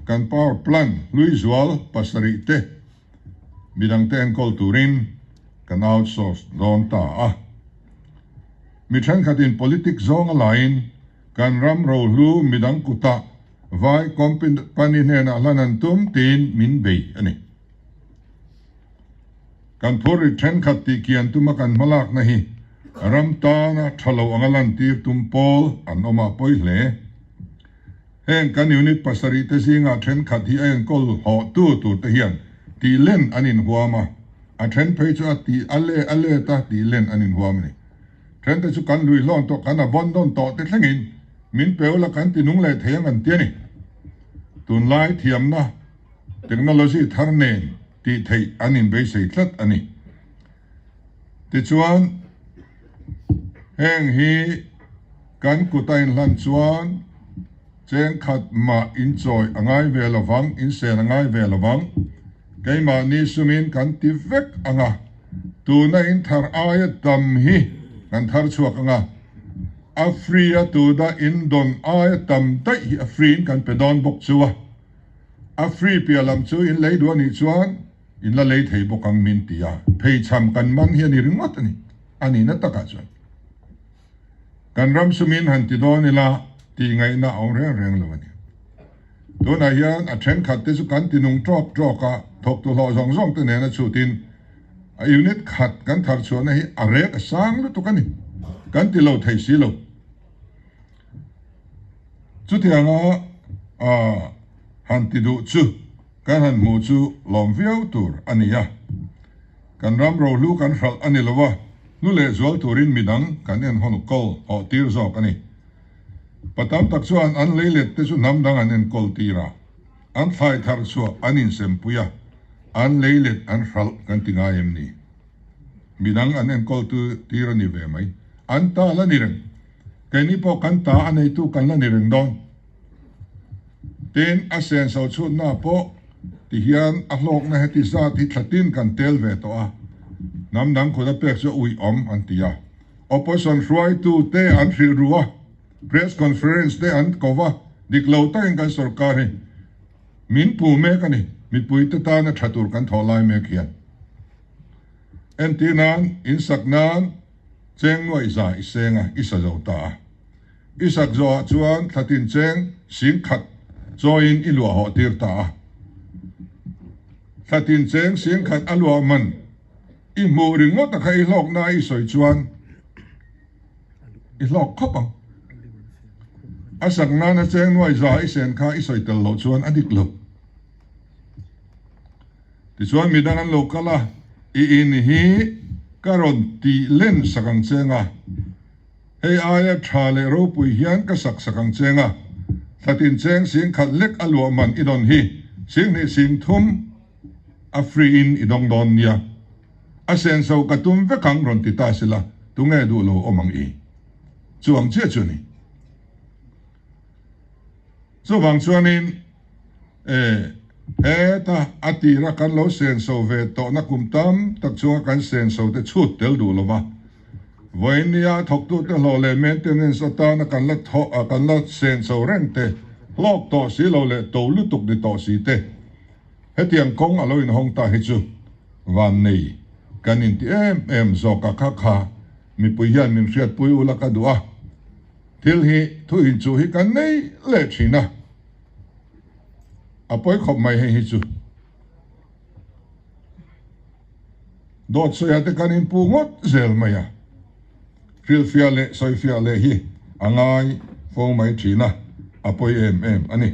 kan power plant Thenzawl pasari te midang te an kol turin kan outsource don ta mi than khatin politic zong alain kan ram ro lu midang kuta vai company ne na lanan tum tin min bei ani kan phori than khati kian tuma kan malak na hi ram ta na thalo angalan tir tum pol an oma poi hle heng kan unit pasari te singa than khati en kol ho tu te hian ti len anin huama a than page a ti ale ta ti len anin huam ni than te chu kan lui lon to kan a bon don to te thlengin min peula kan ti nung le theng an ti ni tun lai thiam na technology thar nen ti thei anin be sei thlat ani ti chuan heng hi kan kutain lan chuan cheng khat ma in choi angai ve lawang in sen angai ve lawang keima ni sumin kan ti vek anga tu na in thar aya dam hi kan thar chuak anga a free a tu da in don aya tam tai hi a free kan pe don bok chuwa a free pialam chu in lei do ni chuan in la lei thei bokang min tia phei cham kan man hi ni ringot ani na taka chuan kan ram sumin han ti do ni la ti ngai na ong reng lo ni do na hian a then khat te chu kan ti nung drop ka thok tu lo zong te ne na chu tin a unit khat kan thar chuan hi a rek a sang lu tu kan ni kan ti lo thei si lo chu ti anga han ti du chu kan han mu chu lom viau tur ani ya kan ram ro lu kan hral ani lowa nu le zual turin midang kan en honu kol o tir zok ani patam tak chuan an leilet te chu nam dang an en kol tira an thlai thar chu anin sempuya an leilet an hral kan tinga em ni midang an en kol tu tira ni ve mai an ta la ni reng kai ni po kan ta anei tu kan la ni reng don ten a sen so chu na po ti hian a hlok na heti za ti thlatin kan tel ve to a nam dang khoda pek chu ui om an tia opposition roi tu te an hril ruwa press conference te an kova diklo ta in kan sarkar hi min pu me kani mi pui te ta na thatur kan tholai me khian en tinan in saknan cheng noi za isenga isa zo ta isak zo chuan thatin cheng sing khat join ilwa ho tir ta thatin cheng sing khat alwa man i mu ringot ta khai lok na i soi chuan i lok khopang asak na na cheng noi za i sen kha i soi tel lo chuan adik lo ti chuan midang an lo kala i in hi karon ti len sakang chenga hei aya thale ro pui hian ka sakang chenga thatin cheng sing khat lek alwa man idon hi sing ni sing thum a free in idong don nia a sen so katum ve kang ron ti ta sila tu nge du lo omang i chuang che chu ni so wang chuanin ta ati ra kan lo sen so ve to na kum tam tak chuang kan sen so te chut tel du lo wa voinia thok tu te lo le maintenance ta na kan la tho kan la sen so reng te lok to si lo le to lu tuk de to si te hetiang kong alo in hong ta hi chu van nei kan in ti em zo ka kha mi pui hian min riat pui ula ka dua til hi thu in chu hi kan nei le thina apoi khop mai hi chu dot so ya te kan in pu ngot zel maya fil fiale soi fiale hi angai fo mai thina apoi em ani